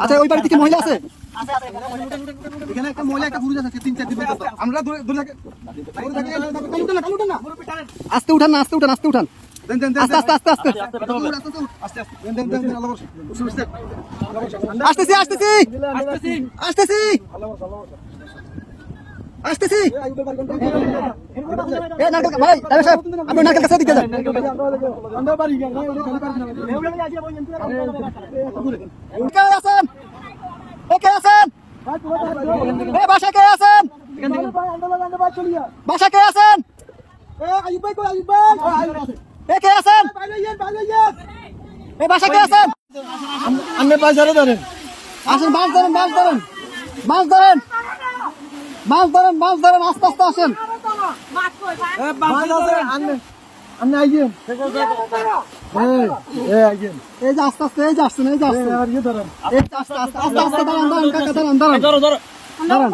আচ্ছা ওই বাড়িতে কি মহিলা আছে? এখানে একটা মহিলা একটা পুরুষ আছে 3-4 দিন আমরা আস্তে উঠান না, আস্তে উঠান, আস্তে উঠান, আস্তে আস্তে আস্তে আস্তে আসতেছি আসতেছি আসতেছি আসতেছি। ভাই সাহেব আপনি নারকেল কাছে দিকে যান। কে আছেন? কে আছেন? বাসা কে আছেন? বাসা কে আছেন? কে আছেন? বাসা কে আছেন? আপনি বাজারে ধরেন, আসেন, মাছ ধরেন, মাছ ধরেন, মাছ ধরেন, মাছ ধরেন, মাছ ধরেন, আস্তে আস্তে আসেন। এই যে আস্তে আস্তে, এই যে আসছেন, এই যে আসছেন, আস্তে আস্তে আস্তে আস্তে দাঁড়ান, দাঁড়ান কাকা, দাঁড়ান, দাঁড়ান, দাঁড়ান।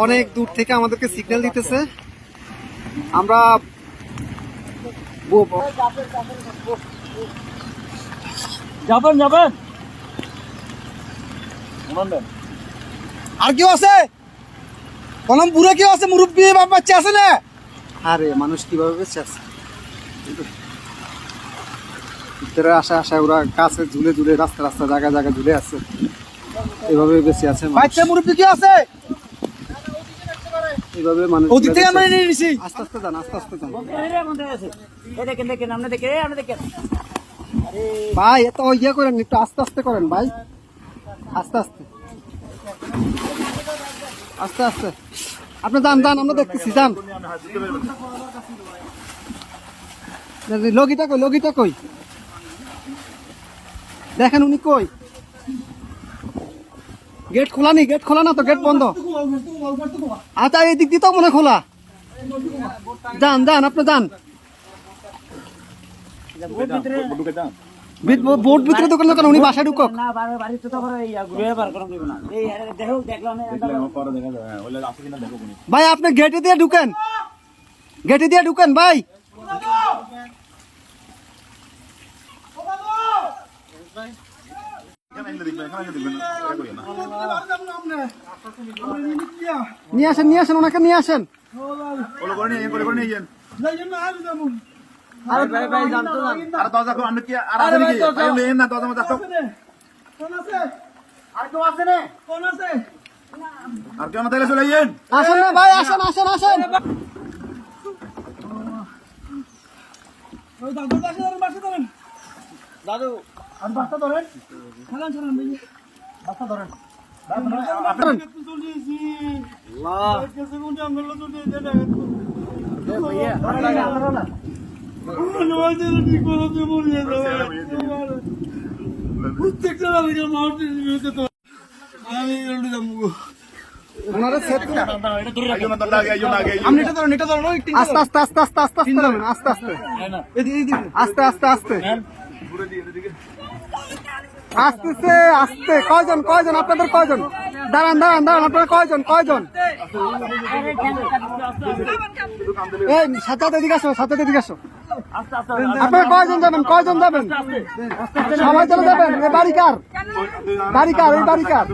অনেক দূর থেকে আমাদেরকে সিগন্যাল দিতেছে, আমরা যাবেন যাবেন। আর কেউ আছে? কলম পুরো কেউ আছে? মুরব্বী বাচ্চা আছে না? আরে মানুষ কিভাবে বেঁচে আছে? ভিতরে আসা আসা ওরা কাছে ঝুলে ঝুলে, রাস্তা রাস্তা জায়গা জায়গা ঝুলে আছে, এভাবে বেঁচে আছে। বাচ্চা মুরব্বী কি আছে? এইভাবে মানুষ ওদিক থেকে আমরা নিয়ে নিছি। আস্তে আস্তে যান, আস্তে আস্তে যান ভাই, এত ইয়ে করেন, একটু আস্তে আস্তে করেন ভাই, আস্তে আস্তে আস্তে আস্তে। আপনি যান যান, আমরা দেখতেছি, যান। লগিটা কই? লগিটা কই? দেখেন উনি কই? গেট খোলা নি? গেট খোলা না তো, গেট বন্ধ। আচ্ছা এই দিক দিয়ে তো মনে খোলা। যান যান, আপনি যান। বোট ভিতরে দোকান দোকান, উনি বাসায় ঢুকক। ভাই আপনি গেটে দিয়ে ঢুকেন, গেটে দিয়ে ঢুকেন ভাই। নিয়ে আসেন, নিয়ে আসেন, ওনাকে নিয়ে আসেন। আসেন না ভাই, আসেন আসেন আসেন। দাদু বাচ্চা ধরেন, বাচ্চা ধরেন। আস্তে আস্তে আস্তে আস্তে আস্তে আস্তে আস্তে আস্তে আস্তে আসতেছে, আসতে। কয়জন কয়জন আপনাদের? কয়জন? দাঁড়ান দাঁড়ান দাঁড়ান, আপনারা কয়জন? কয়জন? এই সাথে এদিকে আসো, সাথে এদিকে আসো। আপনারা কয়জন যাবেন? কয়জন যাবেন? সবাই চলে যাবেন? এই বাড়ি কার? বাড়ি কার? এই বাড়ি কার?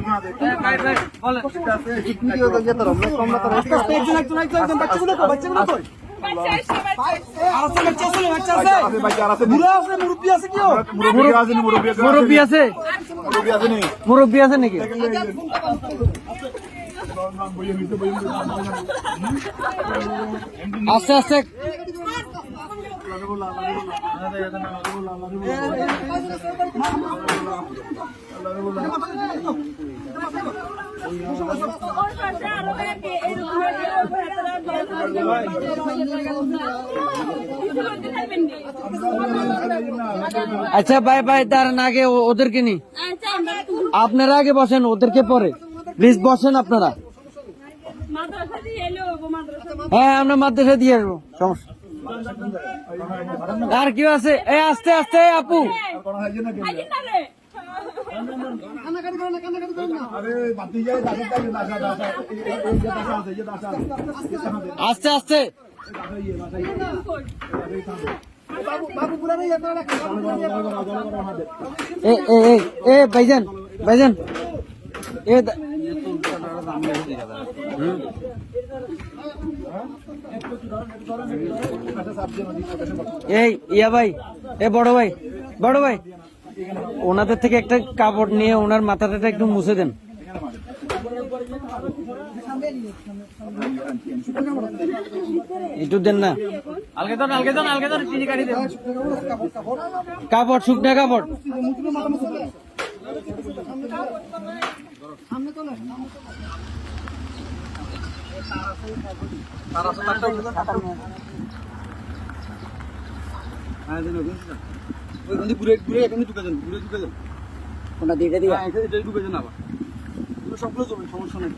মুরব্বী আছে? মুরব্বী আছে নাকি? আস্তে আস্তে আচ্ছা ভাই ভাই, দাঁড়ান, আগে ওদেরকে নি, আপনারা আগে বসেন, ওদেরকে পরে প্লিজ বসেন আপনারা। হ্যাঁ আমরা মাদ্রাসা দিয়ে আসবো, সমস্যা। আর কেউ আছে? এই আস্তে আস্তে আপু, আস্তে আস্তে বাবু বাবু পুরা নেই আপনারা রাখেন এ ভাইজান ভাইজান এ এই ইয়া ভাই এ বড় ভাই ওনাদের থেকে একটা কাপড় নিয়ে ওনার মাথাটা একটু মুছে দেন। একটু দেন না আলগে দেন চিনি কাটি দেন কাপড়, শুকনা কাপড়। কোনটা দিয়ে দিই সবগুলো সমস্যা নেই।